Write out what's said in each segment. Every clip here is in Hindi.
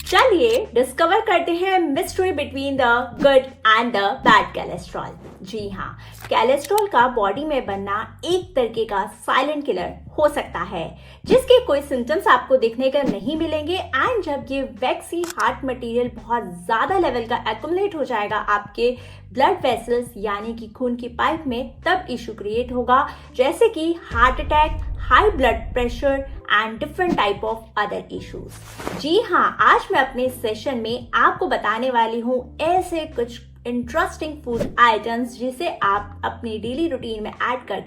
चलिए डिस्कवर करते हैं mystery between the good and the bad cholesterol. जी हाँ, कोलेस्ट्रॉल का बॉडी में बनना एक तरीके का साइलेंट किलर हो सकता है जिसके कोई सिम्टम्स आपको देखने को नहीं मिलेंगे। एंड जब ये वैक्सी हार्ट मटेरियल बहुत ज्यादा लेवल का एक्युमुलेट हो जाएगा आपके ब्लड वेसल्स यानी कि खून की पाइप में, तब इशू क्रिएट होगा जैसे कि heart attack, high blood pressure and different type of other issues. जी हाँ, आज मैं अपने सेशन में आपको बताने वाली हूँ ऐसे कुछ इंटरेस्टिंग फूड आइटम्स जिसे आप अपनी डेली रूटीन में ऐड कर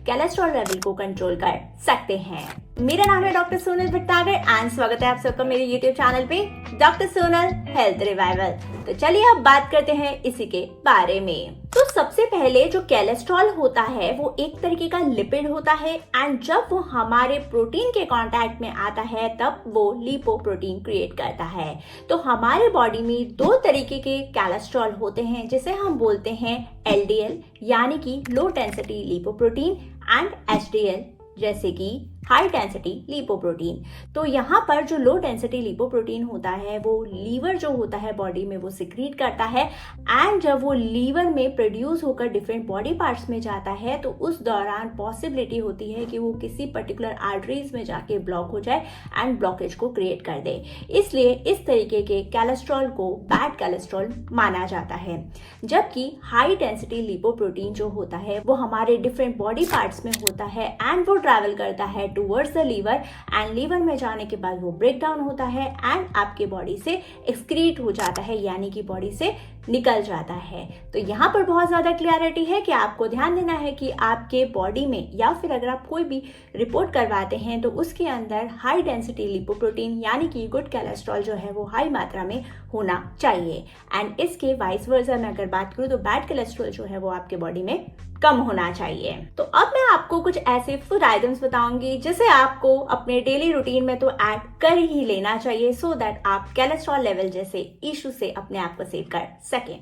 कोलेस्ट्रॉल लेवल को कंट्रोल कर सकते हैं। मेरा नाम है डॉक्टर सोनल भट्टागर एंड स्वागत है आप सबका मेरे यूट्यूब चैनल पे डॉक्टर सोनल हेल्थ रिवाइवल। तो चलिए अब बात करते हैं इसी के बारे में। तो सबसे पहले जो कोलेस्ट्रॉल होता है वो एक तरीके का लिपिड होता है एंड जब वो हमारे प्रोटीन के कांटेक्ट में आता है तब वो लिपोप्रोटीन क्रिएट करता है। तो हमारे बॉडी में दो तरीके के कोलेस्ट्रॉल होते हैं जिसे हम बोलते हैं एलडीएल यानी कि low density lipoprotein and HDL जैसे कि हाई डेंसिटी लिपोप्रोटीन। तो यहाँ पर जो लो डेंसिटी लिपोप्रोटीन होता है वो लीवर जो होता है बॉडी में वो सिक्रीट करता है एंड जब वो लीवर में प्रोड्यूस होकर डिफरेंट बॉडी पार्ट्स में जाता है तो उस दौरान पॉसिबिलिटी होती है कि वो किसी पर्टिकुलर आर्टरीज में जाके ब्लॉक हो जाए एंड ब्लॉकेज को क्रिएट कर दे। इसलिए इस तरीके के कोलेस्ट्रॉल को बैड कोलेस्ट्रॉल माना जाता है। जबकि हाई डेंसिटी लिपोप्रोटीन जो होता है वो हमारे डिफरेंट बॉडी पार्ट्स में होता है एंड वो ट्रैवल करता है towards the liver and liver में जाने के बाद वो ब्रेक डाउन होता है एंड आपके बॉडी से एक्सक्रीट हो जाता है यानी कि बॉडी से निकल जाता है। तो यहाँ पर बहुत ज्यादा क्लियरिटी है कि आपको ध्यान देना है कि आपके बॉडी में या फिर अगर आप कोई भी रिपोर्ट करवाते हैं तो उसके अंदर हाई डेंसिटी लिपोप्रोटीन यानी कि गुड कोलेस्ट्रॉल जो है वो हाई मात्रा में होना चाहिए एंड इसके वाइस वर्सा में अगर बात करूँ तो बैड कोलेस्ट्रॉल जो है वो आपके बॉडी में कम होना चाहिए। तो अब मैं आपको कुछ ऐसे फूड आइटम्स बताऊंगी जिसे आपको अपने डेली रूटीन में तो ऐड कर ही लेना चाहिए सो दैट आप कोलेस्ट्रॉल लेवल जैसे इशू से अपने आप को सेव कर सकें।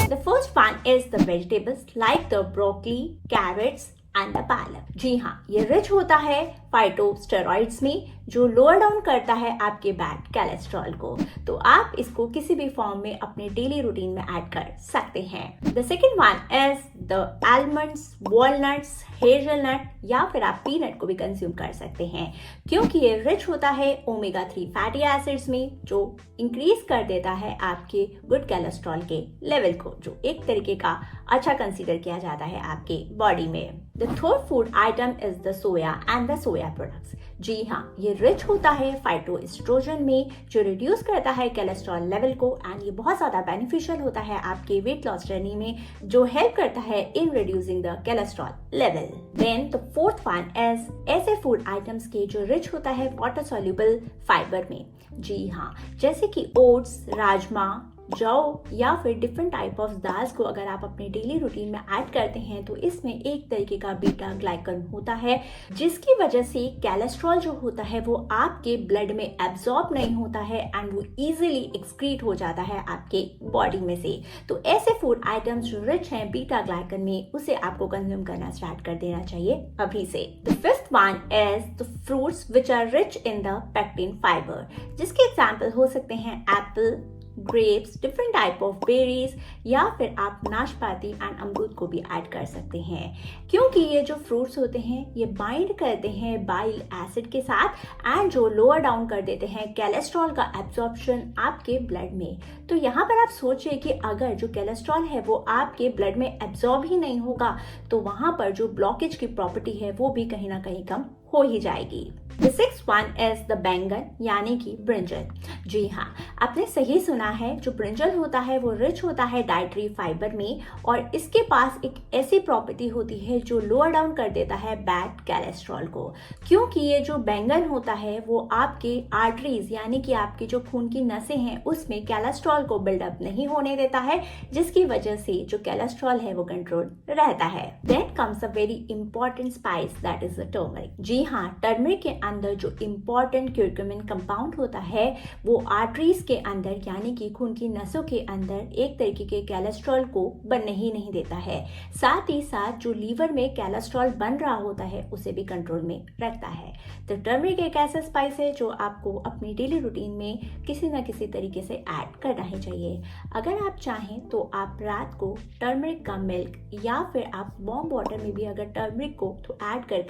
The first one is the vegetables like the broccoli, carrots and the पालक। जी हाँ, ये रिच होता है फाइटोस्टेरॉइड्स में जो लोअर डाउन करता है आपके बैड कोलेस्ट्रॉल को। तो आप इसको किसी भी फॉर्म में अपने डेली रूटीन में ऐड कर सकते हैं। The second one is the almonds, walnuts, hazelnut या फिर आप पीनट को भी कंज्यूम कर सकते हैं क्योंकि ये रिच होता है ओमेगा 3 फैटी एसिड्स में जो इंक्रीज कर देता है आपके गुड कोलेस्ट्रॉल के लेवल को, जो एक तरीके का अच्छा कंसीडर किया जाता है आपके बॉडी में। The third food item is the soya and the soya products. जी हाँ, ये रिच होता है फाइटोएस्ट्रोजन में जो रिड्यूस करता है कोलेस्ट्रॉल लेवल को एंड ये बहुत ज्यादा बेनिफिशियल होता है आपके वेट लॉस जर्नी में जो हेल्प करता है in reducing the cholesterol level. Then the fourth one is ऐसे फूड आइटम्स के जो रिच होता है वाटर सॉल्युबल फाइबर में। जी हाँ, जैसे कि ओट्स, राजमा, जौ या फिर डिफरेंट टाइप ऑफ दाल्स को अगर आप अपने डेली रूटीन में ऐड करते हैं तो इसमें एक तरीके का बीटा ग्लाइकन होता है जिसकी वजह से कोलेस्ट्रॉल जो होता है वो आपके ब्लड में एब्जॉर्ब नहीं होता है एंड वो इजीली एक्सक्रीट हो जाता है आपके बॉडी में से। तो ऐसे फूड आइटम्स जो रिच हैं बीटा ग्लाइकन में उसे आपको कंज्यूम करना स्टार्ट कर देना चाहिए अभी से। The fifth one is the fruits which are rich in the pectin fibre जिसके एग्जाम्पल हो सकते हैं apple, grapes, different type of berries या फिर आप नाशपाती एंड अमरूद को भी ऐड कर सकते हैं क्योंकि ये जो फ्रूट्स होते हैं ये बाइंड करते हैं बाइल एसिड के साथ एंड जो लोअर डाउन कर देते हैं कोलेस्ट्रॉल का एब्जॉर्प्शन आपके ब्लड में। तो यहाँ पर आप सोचिए कि अगर जो कोलेस्ट्रॉल है वो आपके ब्लड में एब्जॉर्ब ही नहीं होगा तो वहां पर जो ब्लॉकेज की प्रॉपर्टी है वो भी कहीं ना कहीं कम हो ही जाएगी। The sixth one is the बैंगन यानी कि ब्रिंजल। जी हाँ, आपने सही सुना है, जो ब्रिंजल होता है वो रिच होता है डाइटरी फाइबर में और इसके पास एक ऐसी प्रॉपर्टी होती है जो लोअर डाउन कर देता है बैड कोलेस्ट्रॉल को क्योंकि ये जो बैंगन होता है वो आपके आर्टरीज यानी कि आपकी जो खून की नसें हैं उसमें कोलेस्ट्रॉल को बिल्डअप नहीं होने देता है जिसकी वजह से जो कोलेस्ट्रॉल है वो कंट्रोल रहता है। Then comes a very important spice that is the turmeric. जी हाँ, टर्मरिक के अंदर जो इम्पॉर्टेंट क्यूरक्यूमिन कंपाउंड होता है वो आर्टरीज के अंदर यानी कि खून की नसों के अंदर एक तरीके के कोलेस्ट्रॉल को बनने ही नहीं देता है। साथ ही साथ जो लीवर में कोलेस्ट्रॉल बन रहा होता है उसे भी कंट्रोल में रखता है। तो टर्मरिक एक ऐसा स्पाइस है जो आपको अपनी डेली रूटीन में किसी ना किसी तरीके से ऐड करना ही चाहिए। अगर आप चाहें तो आप रात को टर्मरिक का मिल्क या फिर आप वार्म वाटर में भी अगर टर्मरिक को तो ऐड कर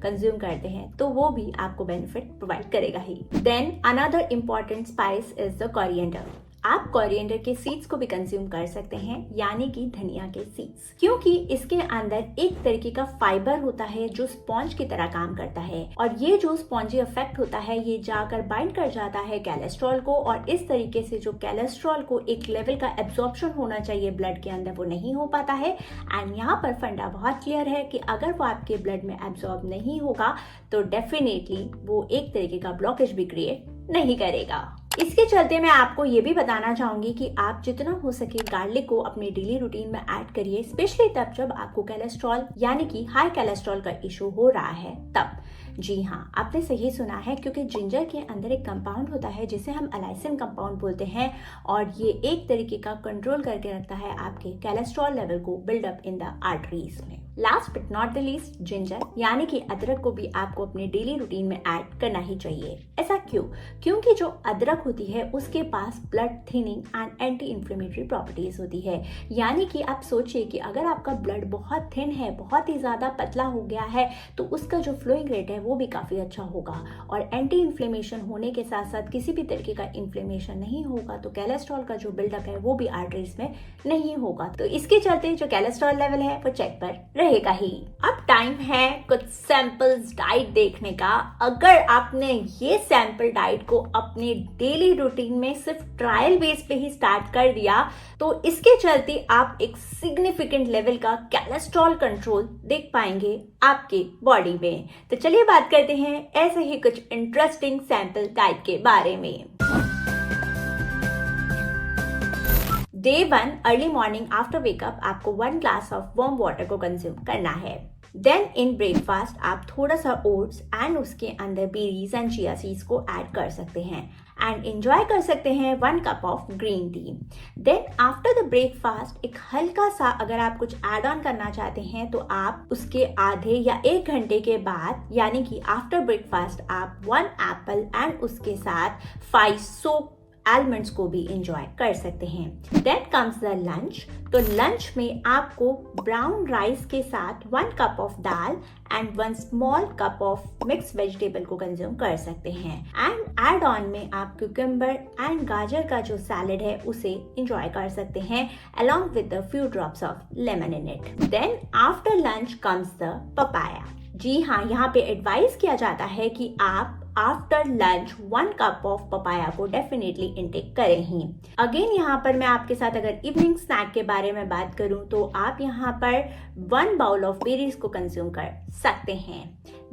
कंज्यूम करते हैं तो वो भी आपको बेनिफिट प्रोवाइड करेगा ही। Then another important spice is the coriander. आप कोरिएंडर के सीड्स को भी कंज्यूम कर सकते हैं यानी कि धनिया के सीड्स, क्योंकि इसके अंदर एक तरीके का फाइबर होता है जो स्पॉन्ज की तरह काम करता है और ये जो स्पॉन्जी इफेक्ट होता है ये जाकर बाइंड कर जाता है कोलेस्ट्रॉल को और इस तरीके से जो कोलेस्ट्रॉल को एक लेवल का एब्जॉर्प्शन होना चाहिए ब्लड के अंदर वो नहीं हो पाता है। एंड यहाँ पर फंडा बहुत क्लियर है कि अगर वो आपके ब्लड में एब्जॉर्ब नहीं होगा तो डेफिनेटली वो एक तरीके का ब्लॉकेज भी क्रिएट नहीं करेगा। इसके चलते मैं आपको ये भी बताना चाहूंगी कि आप जितना हो सके गार्लिक को अपने डेली रूटीन में ऐड करिए, स्पेशली तब जब आपको कोलेस्ट्रॉल यानी कि हाई कोलेस्ट्रॉल का इशू हो रहा है तब। जी हाँ, आपने सही सुना है, क्योंकि जिंजर के अंदर एक कंपाउंड होता है जिसे हम अलाइसिन कंपाउंड बोलते हैं और ये एक तरीके का कंट्रोल करके रखता है आपके कोलेस्ट्रॉल लेवल को बिल्डअप इन द आर्टरीज में। Last but not the least, ginger यानी कि अदरक को भी आपको अपने डेली रूटीन में ऐड करना ही चाहिए। ऐसा क्यों? क्योंकि जो अदरक होती है उसके पास blood thinning and anti inflammatory properties होती है। यानी कि आप सोचिए कि अगर आपका ब्लड बहुत थिन है, बहुत ही ज्यादा पतला हो गया है, तो उसका जो फ्लोइंग रेट है वो भी काफी अच्छा होगा और एंटी इन्फ्लेमेशन होने के साथ साथ किसी भी तरीके का इन्फ्लेमेशन नहीं होगा तो कोलेस्ट्रॉल का जो बिल्डअप है वो भी आर्टरीज में नहीं होगा। तो इसके चलते जो कोलेस्ट्रॉल लेवल है वो चेक पर रहेगा ही। अब टाइम है कुछ सैंपल्स डाइट देखने का। अगर आपने ये सैंपल डाइट को अपने डेली रूटीन में सिर्फ ट्रायल बेस पे ही स्टार्ट कर दिया तो इसके चलते आप एक सिग्निफिकेंट लेवल का कोलेस्ट्रॉल कंट्रोल देख पाएंगे आपके बॉडी में। तो चलिए बात करते हैं ऐसे ही कुछ इंटरेस्टिंग सैंपल डाइट के बारे में। Day 1 early morning after wake up आपको 1 ग्लास ऑफ वार्म वाटर को कंज्यूम करना है। देन इन ब्रेकफास्ट आप थोड़ा सा ओट्स एंड उसके अंदर बेरीज एंड चिया सीड्स को ऐड कर सकते हैं एंड एंजॉय कर सकते हैं 1 cup of green tea. Then after the breakfast एक हल्का सा अगर आप कुछ ऐड ऑन करना चाहते हैं तो आप उसके आधे या 1 घंटे के बाद यानी कि आफ्टर ब्रेकफास्ट आप 1 एप्पल एंड उसके साथ 5 सोक आलमंड्स को भी एंजॉय कर सकते हैं। Then comes the lunch. तो लंच में आपको ब्राउन राइस के साथ 1 cup of dal and 1 small cup of mix vegetable को कंज्यूम कर सकते हैं एंड एड ऑन में आप क्यूकम्बर एंड गाजर का जो सैलेड है उसे एंजॉय कर सकते हैं along with the few drops of lemon in it. Then after lunch comes the papaya. जी हाँ, यहाँ पे एडवाइस किया जाता है कि आप after lunch 1 cup of papaya को डेफिनेटली इनटेक करें ही। अगेन यहाँ पर मैं आपके साथ अगर इवनिंग स्नैक के बारे में बात करूं तो आप यहाँ पर 1 बाउल ऑफ बेरीज को कंज्यूम कर सकते हैं।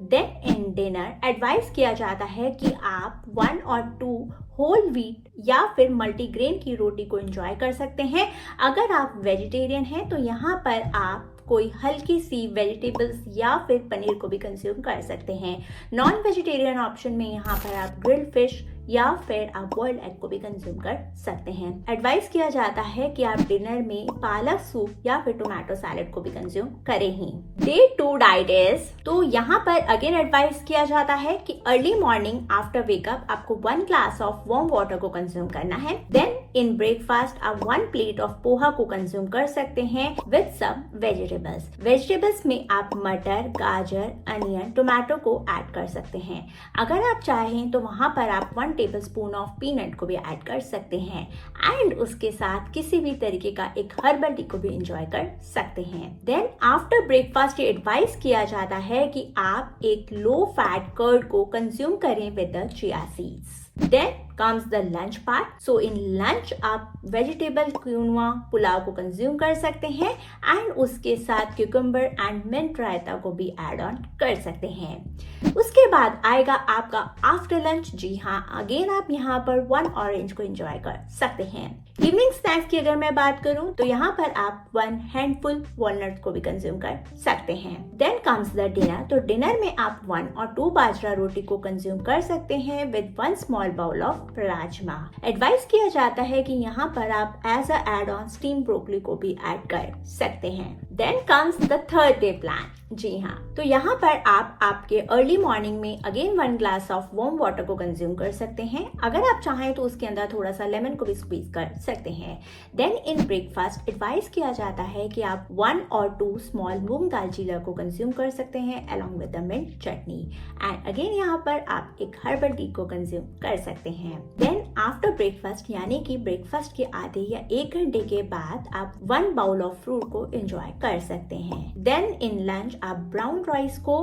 देन इन डिनर एडवाइस किया जाता है कि आप 1 और 2 होल व्हीट या फिर मल्टीग्रेन की रोटी को एंजॉय कर सकते हैं। अगर आप वेजिटेरियन हैं तो यहाँ पर आप कोई हल्की सी वेजिटेबल्स या फिर पनीर को भी कंज्यूम कर सकते हैं। नॉन वेजिटेरियन ऑप्शन में यहाँ पर आप ग्रिल्ड फिश या फिर आप बॉइल्ड एग को भी कंज्यूम कर सकते हैं। एडवाइस किया जाता है कि आप डिनर में पालक सूप या फिर टोमेटो सैलेड को भी कंज्यूम करें ही। डे 2 डाइट इज, तो यहाँ पर अगेन एडवाइस किया जाता है कि अर्ली मॉर्निंग आफ्टर वेकअप आपको 1 ग्लास ऑफ वार्म वाटर को कंज्यूम करना है। देन इन ब्रेकफास्ट आप 1 प्लेट ऑफ पोहा को कंज्यूम कर सकते हैं विद सम वेजिटेबल्स। वेजिटेबल्स में आप मटर, गाजर, अनियन, टोमेटो को ऐड कर सकते हैं। अगर आप चाहें तो वहां पर आप 1 टेबलस्पून ऑफ पीनट को भी ऐड कर सकते हैं एंड उसके साथ किसी भी तरीके का एक हर्बल टी को भी एंजॉय कर सकते हैं। देन आफ्टर ब्रेकफास्ट ये एडवाइस किया जाता है कि आप एक लो फैट कर्ड को कंज्यूम करें with the chia seeds. Then comes the lunch part. So in lunch आप वेजिटेबल क्विनोआ पुलाव को कंज्यूम कर सकते हैं एंड उसके साथ क्यूकम्बर एंड मिंट रायता को भी ऐड ऑन कर सकते हैं। उसके बाद आएगा आपका आफ्टर लंच। जी हाँ, अगेन आप यहाँ पर 1 ऑरेंज को एंजॉय कर सकते हैं। इवनिंग स्नैक्स की अगर मैं बात करूं तो यहाँ पर आप 1 हैंडफुल वॉलनट को भी कंज्यूम कर सकते हैं। Then comes the dinner. तो डिनर में आप 1 और 2 बाजरा रोटी को कंज्यूम कर सकते हैं with 1 small bowl of rajma. Advice किया जाता है कि यहाँ पर आप as a add on steam broccoli को भी ऐड कर सकते हैं। Then comes the third day plan. जी हाँ, तो यहाँ पर आप आपके अर्ली मॉर्निंग में again 1 glass of warm water को कंज्यूम कर सकते हैं। अगर आप चाहें तो उसके अंदर थोड़ा सा लेमन को भी स्क्वीज कर सकते हैं। देन इन ब्रेकफास्ट एडवाइस किया जाता है कि आप 1 और 2 स्मॉल मूंग दाल चीला को कंज्यूम कर सकते हैं along with the mint chutney. And again यहाँ पर आप एक हर्बल टी को कंज्यूम कर सकते हैं। देन आफ्टर ब्रेकफास्ट यानी कि ब्रेकफास्ट के आधे या 1 घंटे के बाद आप 1 बाउल ऑफ फ्रूट को एंजॉय कर सकते हैं। देन इन लंच आप ब्राउन राइस को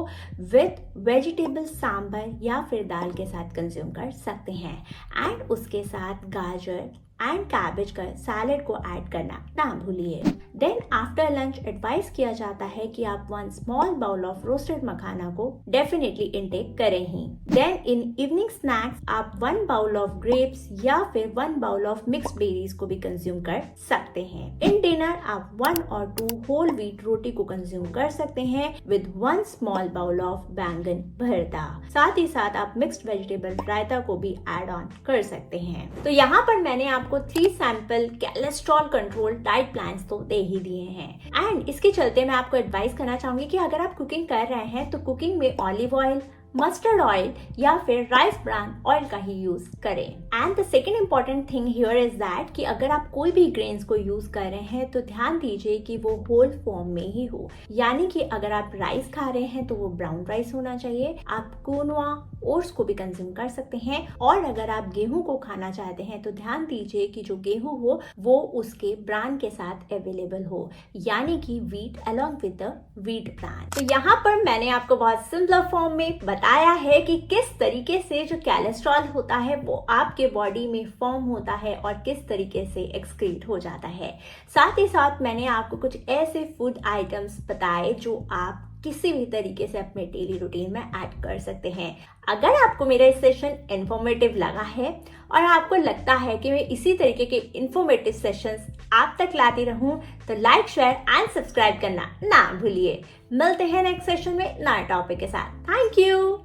विथ वेजिटेबल सांभर या फिर दाल के साथ कंज्यूम कर सकते हैं। एंड उसके साथ गाजर एंड कैबेज का सैलेड को ऐड करना ना भूलिए। देन आफ्टर लंच एडवाइस किया जाता है कि आप 1 स्मॉल बाउल ऑफ रोस्टेड मखाना को डेफिनेटली इंटेक करें ही। देन इन इवनिंग स्नैक्स आप 1 बाउल ऑफ ग्रेप्स या फिर 1 बाउल ऑफ मिक्स्ड बेरीज को भी कंज्यूम कर सकते हैं। इन डिनर आप 1 और 2 होल व्हीट रोटी को कंज्यूम कर सकते हैं विद 1 स्मॉल बाउल ऑफ बैंगन भरता। साथ ही साथ आप मिक्स्ड वेजिटेबल रायता को भी ऐड ऑन कर सकते हैं। तो यहाँ पर मैंने आपको 3 sample cholesterol control diet plans तो दे ही दिए हैं। एंड इसके चलते मैं आपको एडवाइस करना चाहूंगी कि अगर आप कुकिंग कर रहे हैं तो कुकिंग में ऑलिव ऑयल, मस्टर्ड ऑयल या फिर राइस ब्रान ऑयल का ही यूज करें। And the second important thing here is that कि अगर आप कोई भी ग्रेन्स को यूज कर रहे हैं तो ध्यान दीजिए कि वो होल फॉर्म में ही हो। यानी कि अगर आप राइस खा रहे हैं तो वो ब्राउन राइस होना चाहिए। आप क्विनोआ, ओट्स को भी कंज्यूम कर सकते हैं। और अगर आप गेहूं को खाना चाहते हैं तो ध्यान दीजिए कि जो गेहूं हो वो उसके ब्रांड के साथ अवेलेबल हो, यानी कि wheat along with the wheat brand. तो यहाँ पर मैंने आपको बहुत सिंपल फॉर्म में बताया है कि किस तरीके से जो कोलेस्ट्रॉल होता है वो आपके बॉडी में फॉर्म होता है और किस तरीके से एक्सक्रीट हो जाता है। साथ ही साथ मैंने आपको कुछ ऐसे फूड आइटम्स बताए जो आप किसी भी तरीके से अपने डेली रूटीन में ऐड कर सकते हैं। अगर आपको मेरा सेशन इन्फॉर्मेटिव लगा है और आपको लगता है कि मैं इसी तरीके के इन्फॉर्मेटिव सेशंस आप तक लाती रहूं तो लाइक, शेयर एंड सब्सक्राइब करना ना भूलिए। मिलते हैं नेक्स्ट सेशन में नए टॉपिक के साथ। Thank you.